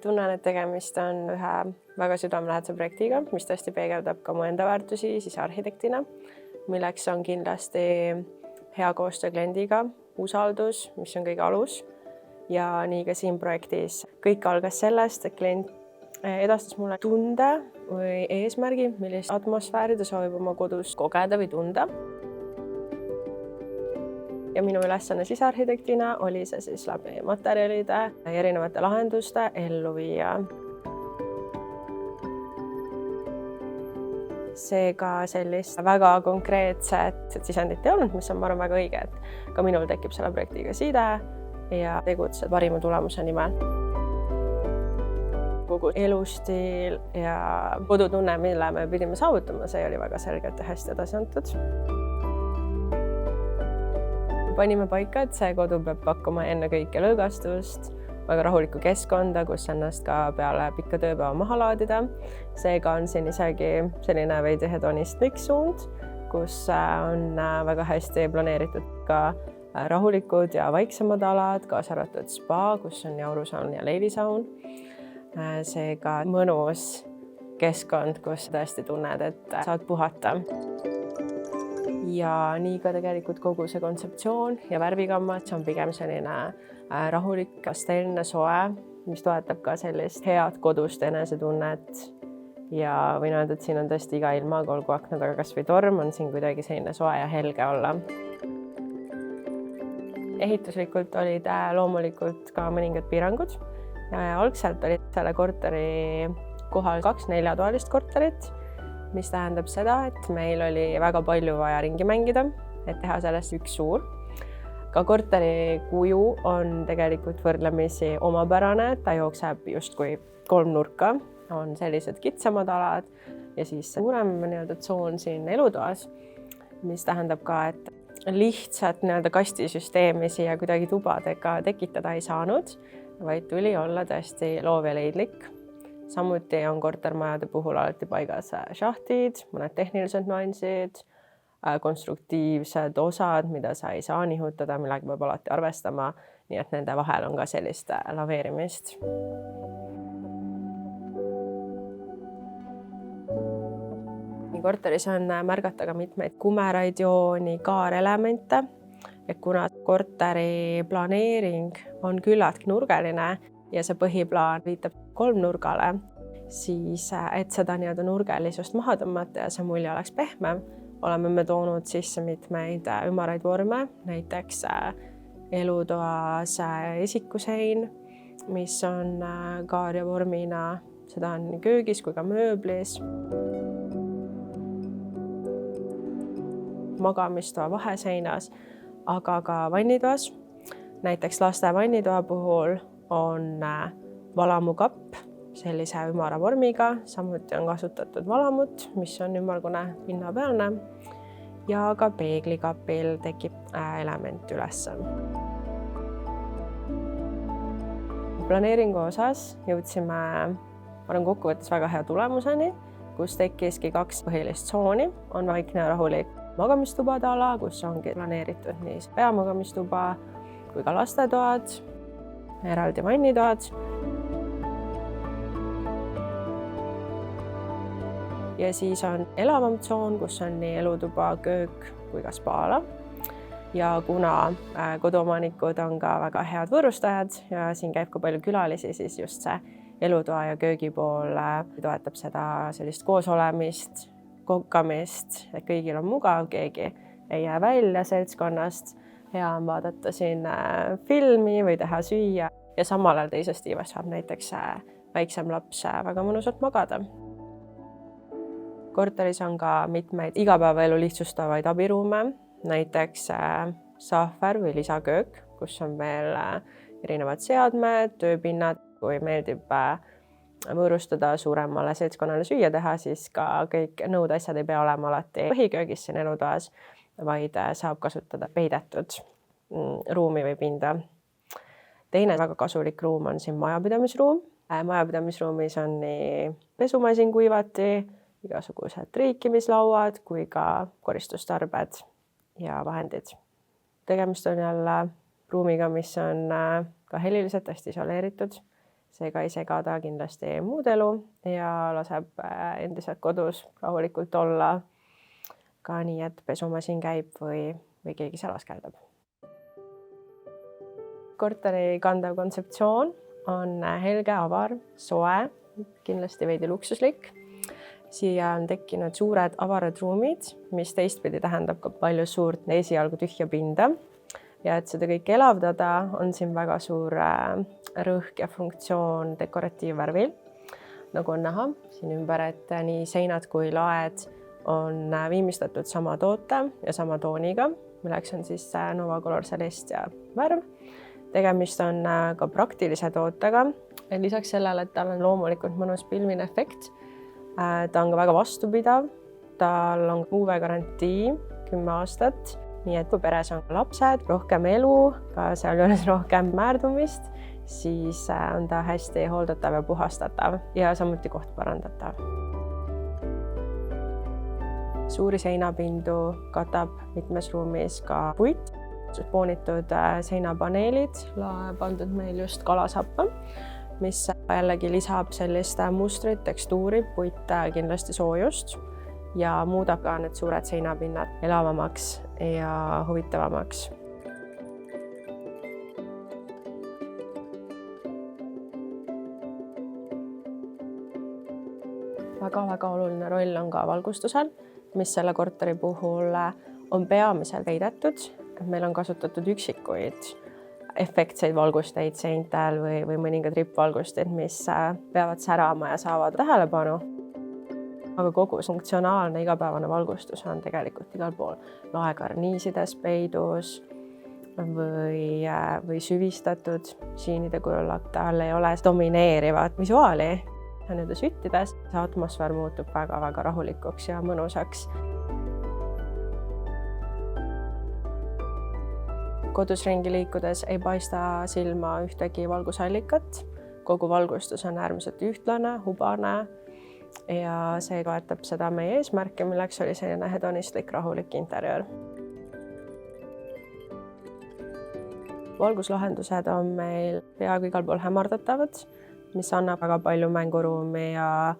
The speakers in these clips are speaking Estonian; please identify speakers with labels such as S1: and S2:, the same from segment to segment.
S1: tunnen, et tegemist on ühe väga südamelähedase projektiga, mis tõesti peegeldab ka mu enda väärtusi sisearhitektina, milleks on kindlasti hea koostöö kliendiga, usaldus, mis on kõige alus. Ja nii ka siin projektis. Kõik algas sellest, et klient edastas mulle tunde või eesmärgi, millist atmosfääri ta soovib oma kodus kogeda või tunda. Ja minu ülesanne sisearhitektina oli see siis läbi materjalide ja erinevate lahenduste ellu viia. Seega sellist väga konkreetset sisendit ei olnud, mis on ma arvan väga õige, et ka minul tekib selle projektiga side ja tegutsed parima tulemuse nimel. Kogu elustiil ja kodutunne, mille me pidime saavutama, see oli väga selgelt ja hästi edasi antud. Panime paika, et see kodu peab pakkuma ennekõike lõõgastust, väga rahulikku keskkonda, kus ennast ka peale pikka tööpäeva maha laadida. Seega on siin isegi selline veidi hedonistlik suund, kus on väga hästi planeeritud ka rahulikud ja vaiksemad alad, kaasa arvatud spa, kus on jaurusaun ja leilisaun. Seega mõnus keskkond, kus tõesti tunned, et saad puhata. Ja nii ka tegelikult kogu see kontseptsioon ja värvigammat, see on pigem selline rahulik, pastellne soe, mis toetab ka sellist head kodust enesetunnet. Ja võin öelda, et siin on tõesti iga ilmaga, olgu akna taga kas või torm, on siin kuidagi selline soe ja helge olla. Ehituslikult olid loomulikult ka mõningad piirangud. Algselt oli selle korteri kohal 2 4-toalist korterit, mis tähendab seda, et meil oli väga palju vaja ringi mängida, et teha sellest üks suur. Ka korteri kuju on tegelikult võrdlemisi omapärane, ta jookseb justkui 3 nurka, on sellised kitsamad alad ja siis suurem tsoon siin elutoas, mis tähendab ka, et lihtsalt kastisüsteemi siia kuidagi tubadega tekitada ei saanud, vaid tuli olla tõesti loov ja leidlik. Samuti on kortermajade puhul alati paigas šahtid, mõned tehnilised nüansid, konstruktiivsed osad, mida sa ei saa nihutada, millega peab alati arvestama, nii et nende vahel on ka sellist laveerimist. Korteris on märgata ka mitmeid kumeraid jooni, kaarelemente. Ja kuna korteri planeering on küllaltki nurgeline ja see põhiplaan viitab 3 nurgale, siis et seda nurgelisust maha tõmmata ja see mulje oleks pehme, oleme me toonud sisse mitmeid ümaraid vorme, näiteks elutoas esikusein, mis on kaaria vormina, seda on nii köögis kui ka mööblis. Magamistoa vaheseinas, aga ka vannitoas. Näiteks laste vannitoa puhul on valamukapp sellise ümara vormiga, samuti on kasutatud valamut, mis on ümmargune pinnapealne ja ka peeglikapil tekib element üles. Planeeringu osas jõudsime, olen kokkuvõttes väga hea tulemuseni, kus tekkiski 2 põhilist tsooni, on vaikne ja rahulik magamistubade ala, kus ongi planeeritud nii peamagamistuba kui ka lastetoad, eraldi vannitoad. Ja siis on elavam tsoon, kus on nii elutuba, köök kui ka spaala. Ja kuna koduomanikud on ka väga head võõrustajad ja siin käib ka palju külalisi, siis just see elutoa ja köögi pool toetab seda sellist koosolemist, kokkamist, et kõigil on mugav, keegi ei jää välja seltskonnast. Hea on vaadata siin filmi või teha süüa ja samal ajal teises tiivas saab näiteks väiksem laps väga mõnusalt magada. Korteris on ka mitmeid igapäevaelu lihtsustavaid abiruume, näiteks sahver või lisaköök, kus on veel erinevad seadmed, tööpinnad, kui meeldib võõrustada suuremale seltskonnale süüa teha, siis ka kõik nõud asjad ei pea olema alati põhiköögis siin elutoas, vaid saab kasutada peidetud ruumi või pinda. Teine väga kasulik ruum on siin majapidamisruum. Majapidamisruumis on nii pesumasin kuivati, igasugused triikimislauad kui ka koristustarbed ja vahendid. Tegemist on jälle ruumiga, mis on ka heliliselt hästi isoleeritud. seega ei sega ta kindlasti muud elu ja laseb endiselt kodus rahulikult olla ka nii, et pesumasin käib või keegi salas kärdab. Korteri kandev kontseptsioon on helge, avar, soe, kindlasti veidi luksuslik. Siia on tekkinud suured avarad ruumid, mis teistpidi tähendab ka palju suurt esialgu tühja pinda. Ja et seda kõike elavdada, on siin väga suur rõhk ja funktsioon dekoratiivvärvil. Nagu on näha siin ümber, et nii seinad kui laed on viimistletud sama toote ja sama tooniga, milleks on siis Nova Color Celestia värv. Tegemist on ka praktilise tootega. Lisaks sellele, et tal on loomulikult mõnus pilvine efekt, ta on ka väga vastupidav. Tal on UV-garantii 10 aastat, nii et kui peres on lapsed, rohkem elu, ka sealjuures rohkem määrdumist, siis on ta hästi hooldatav ja puhastatav ja samuti koht parandatav. Suuri seinapindu katab mitmes ruumis ka puit. Poonitud seinapaneelid pandud meil just kalasappa, mis jällegi lisab sellist mustrit, tekstuuri, puit kindlasti soojust ja muudab ka need suured seinapinnad elavamaks ja huvitavamaks. Väga oluline roll on ka valgustusel, mis selle korteri puhul on peamiselt peidetud. Meil on kasutatud üksikuid efektseid valgusteid seintel või mõningad rippvalgusteid, mis peavad särama ja saavad tähelepanu. Aga kogu funktsionaalne igapäevane valgustus on tegelikult igal pool laekarniisides peidus või süvistatud siinide kujul, tal ei ole domineerivat visuaali. Nende süttides see atmosfäär muutub väga rahulikuks ja mõnusaks. Kodus ringi liikudes ei paista silma ühtegi valgusallikat. Kogu valgustus on äärmiselt ühtlane, hubane ja see toetab seda meie eesmärki, milleks oli selline hedonistlik, rahulik interjöör. Valguslahendused on meil peaaegu igal pool hämardatavad, mis annab väga palju mänguruumi ja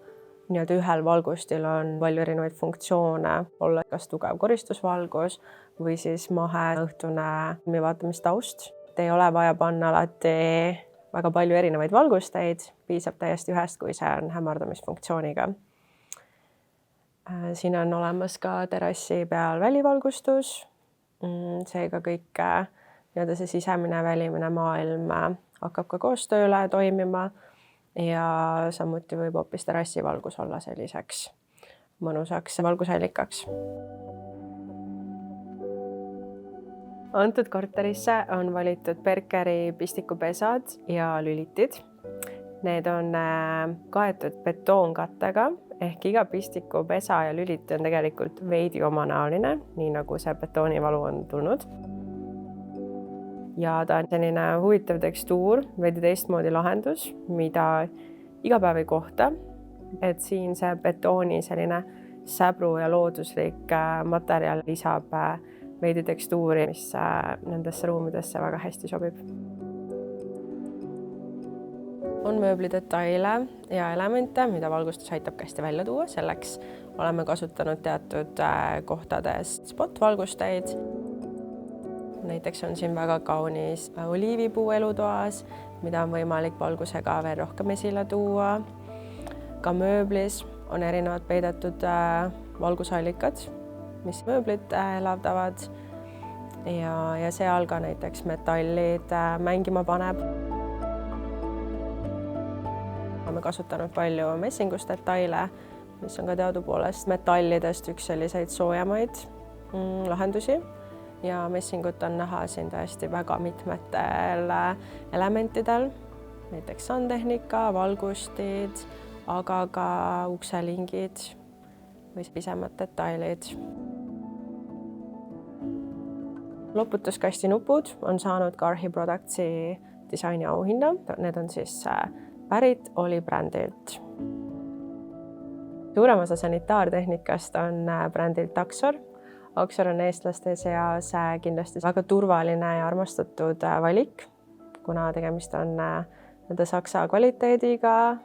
S1: ühel valgustil on palju erinevaid funktsioone, olla kas tugev koristusvalgus või siis õhtune vaatamistaust. Ei ole vaja panna alati väga palju erinevaid valgusteid, piisab täiesti ühest, kui see on hämardamisfunktsiooniga. Siin on olemas ka terrassi peal välivalgustus, seega kõik see sisemine ja välimine maailm hakkab ka koostööle toimima. Ja samuti võib hoopis terrassivalgus olla selliseks mõnusaks valgusallikaks. Antud korterisse on valitud Berkeri pistikupesad ja lülitid. Need on kaetud betoonkattega, ehk iga pistikupesa ja lüliti on tegelikult veidi omanäoline, nii nagu see betoonivalu on tulnud. Ja ta on selline huvitav tekstuur, veidi teistmoodi lahendus, mida iga päev ei kohta. Et siin see betooni selline säbru ja looduslik materjal lisab veidi tekstuuri, mis nendesse ruumidesse väga hästi sobib. On mööblidetaile ja elemente, mida valgustus aitab hästi välja tuua. Selleks oleme kasutanud teatud kohtades spot-valgusteid. Näiteks on siin väga kaunis oliivipuu elutoas, mida on võimalik valgusega veel rohkem esile tuua. Ka mööblis on erinevad peidetud valgusallikad, mis mööblit elavdavad ja seal ka näiteks metallid mängima paneb. Oleme kasutanud palju messingusdetaile, mis on ka teadupoolest metallidest üks selliseid soojamaid lahendusi. Ja messingut on näha siin tõesti väga mitmetel elementidel, näiteks sandtehnika, valgustid, aga ka ukselingid või pisemad detailid. Loputuskastinupud on saanud ka Arhi Productsi disaini auhinda. Need on siis pärit Oli brändilt. Suurem osa sanitaartehnikast on brändilt Axor. Axor on eestlaste seas kindlasti väga turvaline ja armastatud valik, kuna tegemist on saksa kvaliteediga,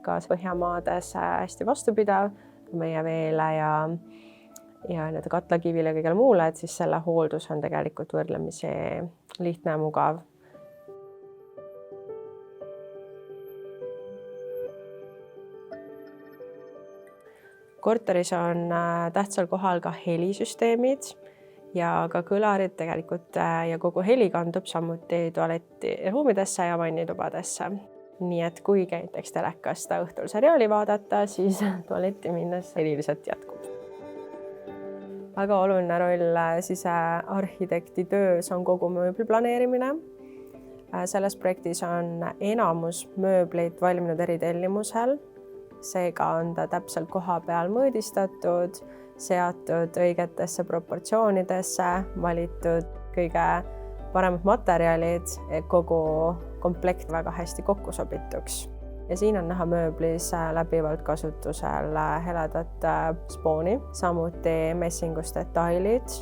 S1: ka Põhjamaades hästi vastupidav meie veele ja nii-öelda katlakivile ja kõigele muule, et siis selle hooldus on tegelikult võrdlemisi lihtne ja mugav. Korteris on tähtsal kohal ka helisüsteemid ja ka kõlarid tegelikult ja kogu heli kandub samuti tualetti ruumidesse ja vannitubadesse. Nii et kui näiteks telekast õhtul seriaali vaadata, siis tualetti minnes heli lihtsalt jätkub. Väga oluline roll sisearhitekti töös on kogu mööbli planeerimine. Selles projektis on enamus mööbleid valminud eritellimusel. Seega on ta täpselt koha peal mõõdistatud, seatud õigetesse proportsioonidesse, valitud kõige paremad materjalid, et kogu komplekt väga hästi kokku sobituks. Ja siin on näha mööblis läbivalt kasutusel heledat spooni, samuti messingust detailid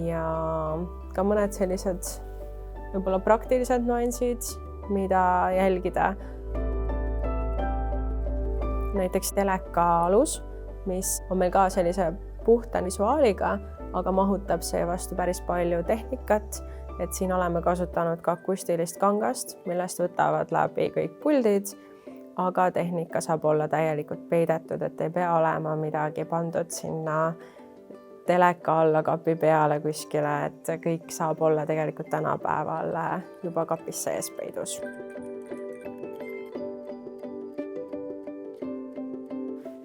S1: ja ka mõned sellised võib-olla praktilised nuansid, mida jälgida. Näiteks teleka alus, mis on meil ka sellise puhta visuaaliga, aga mahutab see vastu päris palju tehnikat, et siin oleme kasutanud ka akustilist kangast, millest võtavad läbi kõik puldid, aga tehnika saab olla täielikult peidetud, et ei pea olema midagi pandud sinna teleka alla kapi peale kuskile, et kõik saab olla tegelikult tänapäeval juba kapis sees peidus.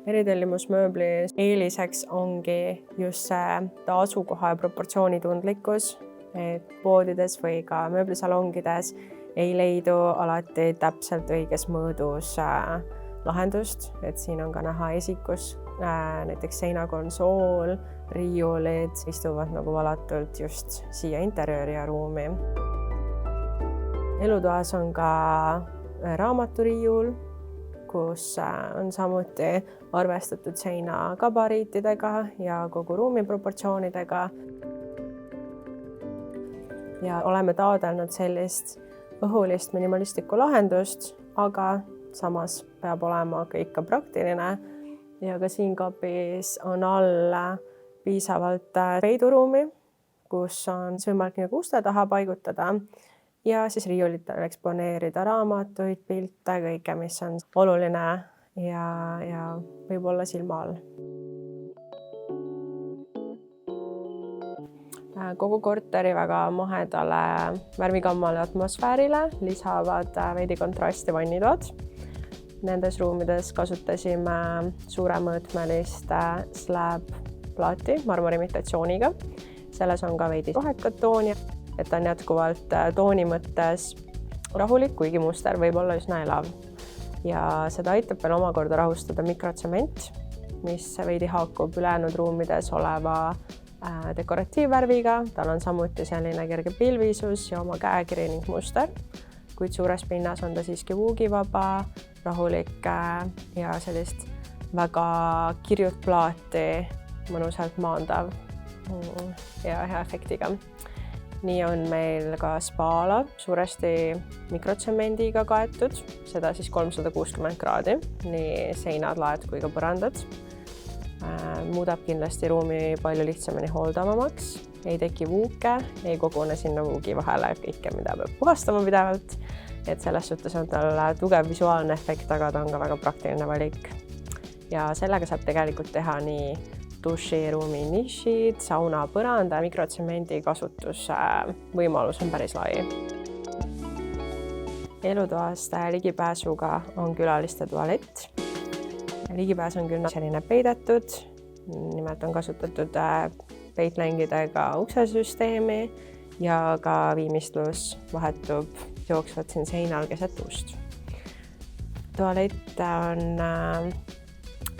S1: Eritellimusmööbli eeliseks ongi just see asukoha ja proportsioonitundlikkus, et poodides või ka mööblisalongides ei leidu alati täpselt õiges mõõdus lahendust, et siin on ka näha esikus, näiteks seinakonsool, riiulid istuvad nagu valatult just siia interjööri ja ruumi. Elutoas on ka raamaturiiul, kus on samuti arvestatud seina gabariitidega ja kogu ruumi proportsioonidega. Ja oleme taodelnud sellist õhulist minimalistlikku lahendust, aga samas peab olema kõik ka praktiline. Ja ka siin kapis on all piisavalt peiduruumi, kus on võimalik nagu uste taha paigutada. Ja siis riiulitel eksponeerida raamatuid, pilte, kõike, mis on oluline ja võib olla silma all. Kogu korteri väga mahedale värvikammale atmosfäärile lisavad veidi kontrasti vannitoad. Nendes ruumides kasutasime suuremõõtmelist slab-plaati marmorimitatsiooniga. Selles on ka veidi rohekat tooni. Et on jätkuvalt tooni mõttes rahulik, kuigi muster võib olla üsna elav. Ja seda aitab veel omakorda rahustada mikrotsement, mis veidi haakub ülejäänud ruumides oleva dekoratiivvärviga. Tal on samuti selline kerge pilvisus ja oma käekiri ning muster, kuid suures pinnas on ta siiski vuugivaba, rahulik ja sellist väga kirjut plaati mõnusalt maandav ja hea efektiga. Nii on meil ka spaala suuresti mikrotsemendiga kaetud, seda siis 360 kraadi, nii seinad, laed kui ka põrandad. Muudab kindlasti ruumi palju lihtsamini hooldavamaks, ei teki vuuke, ei kogune sinna vuugi vahele kõike, mida peab puhastama pidevalt. Et selles suhtes on tal tugev visuaalne efekt, aga ta on ka väga praktiline valik. Ja sellega saab tegelikult teha nii duširuumi nišid, sauna põranda, mikrotsemendi kasutuse võimalus on päris lai. Elutoast ligipääsuga on külaliste tualett. Ligipääs on küll selline peidetud, nimelt on kasutatud peitlängidega uksesüsteemi ja ka viimistlus vahetub jooksvad siin seinal keset ust. Tualett on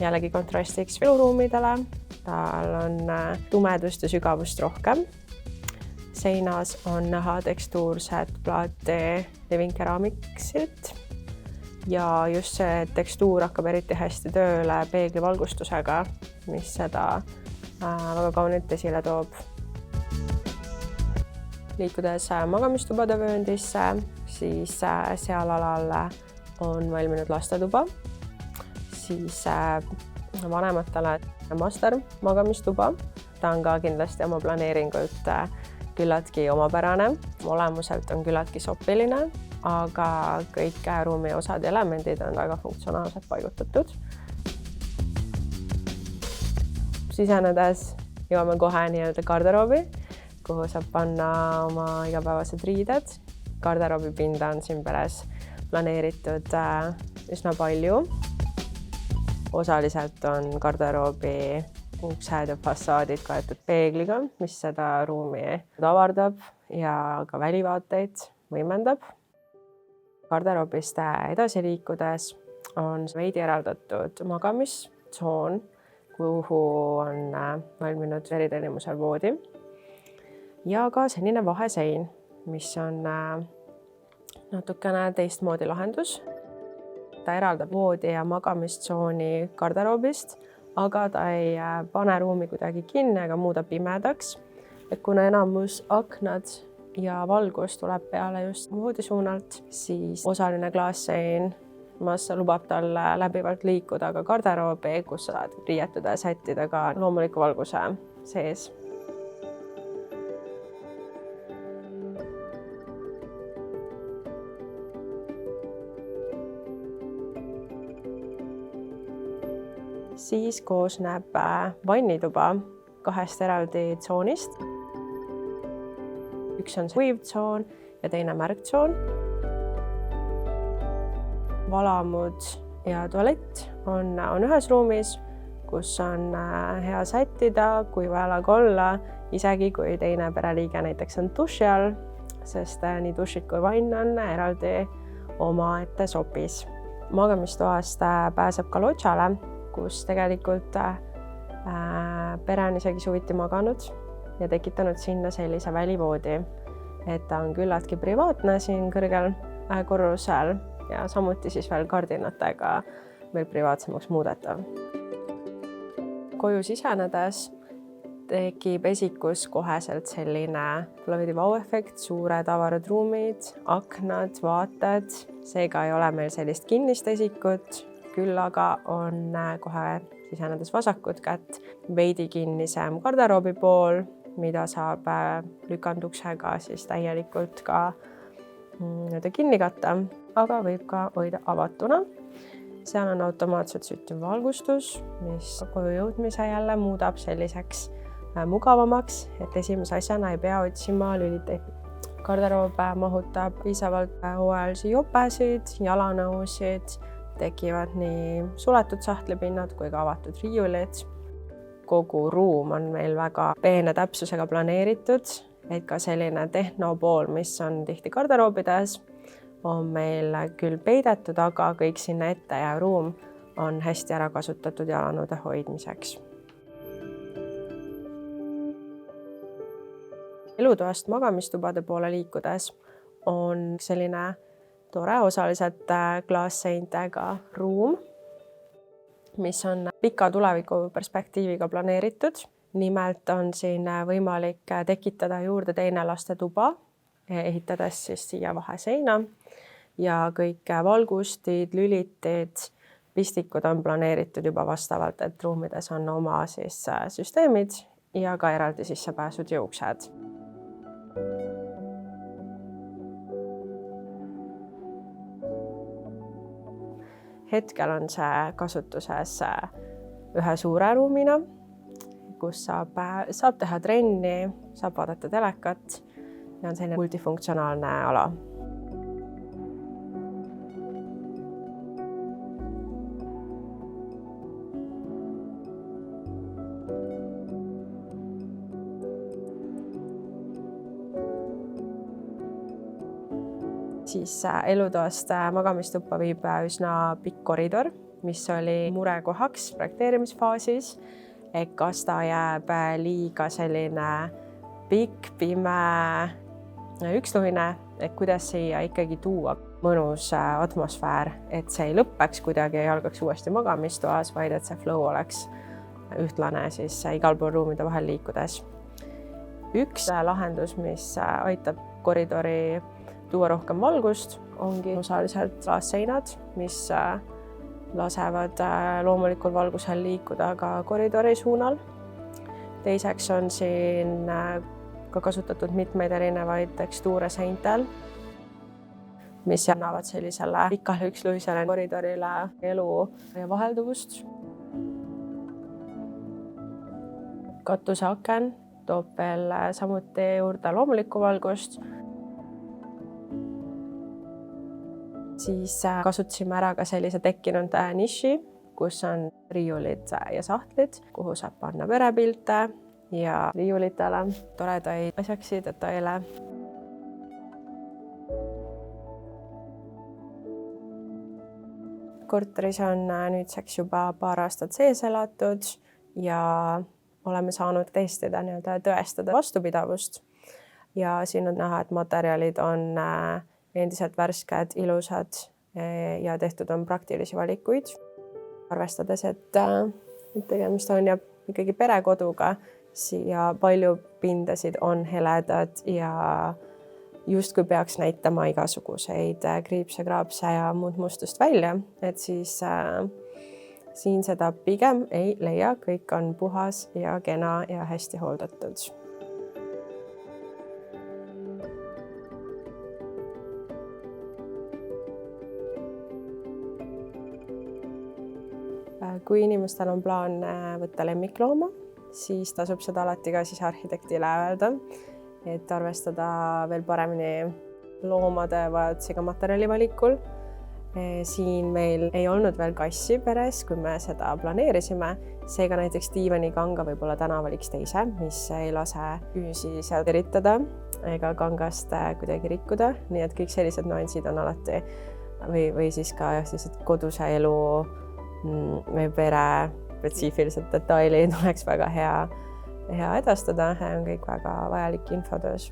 S1: jällegi kontrastiks eluruumidele. Tal on tumedust ja sügavust rohkem. Seinas on näha tekstuurset plaati living keramiksit ja just see tekstuur hakkab eriti hästi tööle peeglivalgustusega, mis seda väga kaunilt esile toob. Liikudes magamistubade vööndisse, siis seal alal on valminud lastetuba, siis vanematele master magamistuba. Ta on ka kindlasti oma planeeringult küllaltki omapärane, olemuselt on küllaltki sopiline, aga kõik ruumi osad ja elemendid on väga funktsionaalselt paigutatud. Sisenedes jõuame kohe nii-öelda garderoobi, kuhu saab panna oma igapäevased riided. Garderoobi pinda on siin peres planeeritud üsna palju. Osaliselt on garderoobi uksed ja fassaadid kaetud peegliga, mis seda ruumi avardab ja ka välivaateid võimendab. Garderoobist edasi liikudes on veidi eraldatud magamistsoon, kuhu on valminud veritellimusel voodi ja ka selline vahesein, mis on natukene teistmoodi lahendus. Ta eraldab voodi ja magamistsooni garderoobist, aga ta ei pane ruumi kuidagi kinni ega muuda pimedaks. Et kuna enamus aknad ja valgus tuleb peale just voodi suunalt, siis osaline klaassein lubab tal läbivalt liikuda ka garderoobi, kus saad riietuda ja sättida ka loomuliku valguse sees. Siis koosneb vannituba 2 eraldi tsoonist. Üks on kuivtsoon ja teine märgtsoon. Valamud ja tualett on ühes ruumis, kus on hea sättida, kui vaja olla, isegi kui teine pereliige näiteks on duši all, sest nii dušid kui vann on eraldi omaette sopis. Magamistoast pääseb ka lodžale, kus tegelikult pere on isegi suviti maganud ja tekitanud sinna sellise välivoodi, et ta on küllaltki privaatne siin kõrgel korrusel ja samuti siis veel kardinatega veel privaatsemaks muudetav. Koju sisenedes tekib esikus koheselt selline veidi vau-efekt, suured avarad ruumid, aknad, vaated, seega ei ole meil sellist kinnist esikut. Küll aga on kohe sisenedes vasakut kätt veidi kinnisem garderoobi pool, mida saab lükanduksega siis täielikult ka kinni katta, aga võib ka hoida avatuna. Seal on automaatselt süttiv valgustus, mis koju jõudmise jälle muudab selliseks mugavamaks, et esimese asjana ei pea otsima lüliteid. Garderoob mahutab piisavalt hooajalisi jopesid, jalanõusid, tekivad nii suletud sahtlipinnad kui ka avatud riiulid. Kogu ruum on meil väga peene täpsusega planeeritud, et ka selline tehnopool, mis on tihti garderoobides, on meil küll peidetud, aga kõik sinna ette ja ruum on hästi ära kasutatud jalanõude hoidmiseks. Elutoast magamistubade poole liikudes on selline tore osaliselt klaasseintega ruum, mis on pika tuleviku perspektiiviga planeeritud. Nimelt on siin võimalik tekitada juurde teine lastetuba, ehitades siis siia vaheseina ja kõik valgustid, lülitid, pistikud on planeeritud juba vastavalt, et ruumides on oma siis süsteemid ja ka eraldi sissepääsud ja uksed. Hetkel on see kasutuses ühe suure ruumina, kus saab teha trenni, saab vaadata telekat ja on selline multifunktsionaalne ala. Siis elutoast magamistuppa viib üsna pikk koridor, mis oli murekohaks projekteerimisfaasis, et kas ta jääb liiga selline pikk, pime, üksluine, et kuidas siia ikkagi tuua mõnus atmosfäär, et see ei lõppeks kuidagi ja algaks uuesti magamistoas, vaid et see flow oleks ühtlane siis igal pool ruumide vahel liikudes. üks lahendus, mis aitab koridori tuua rohkem valgust, ongi osaliselt klaasseinad, mis lasevad loomulikul valgusel liikuda ka koridori suunal. Teiseks on siin ka kasutatud mitmeid erinevaid tekstuure seintel, mis annavad sellisele pikale üksluisele koridorile elu ja vahelduvust. Katuseaken toob veel samuti juurde loomulikku valgust. Siis kasutasime ära ka sellise tekkinud niši, kus on riiulid ja sahtlid, kuhu saab panna perepilte ja riiulitele toredaid asjaksi detaile. Korteris on nüüdseks juba paar aastat sees elatud ja oleme saanud testida tõestada vastupidavust. Ja siin on näha, et materjalid on endiselt värsked, ilusad ja tehtud on praktilisi valikuid. Arvestades, et tegemist on ikkagi perekoduga ja palju pindasid on heledad ja justkui peaks näitama igasuguseid kriipse, kraapse ja muud mustust välja, et siis siin seda pigem ei leia, kõik on puhas ja kena ja hästi hooldatud. Kui inimestel on plaan võtta lemmiklooma, siis tasub seda alati ka siis arhitektile öelda, et arvestada veel paremini loomade vajadusega materjali valikul. Siin meil ei olnud veel kassi peres, kui me seda planeerisime. Seega näiteks diivanikanga võib-olla täna valiks teise, mis ei lase küüsi seal eritada ega kangast kuidagi rikkuda. Nii et kõik sellised nüansid on alati või siis ka koduse elu või pere spetsiifilised detailid oleks väga hea edastada. See on kõik väga vajalik infotöös.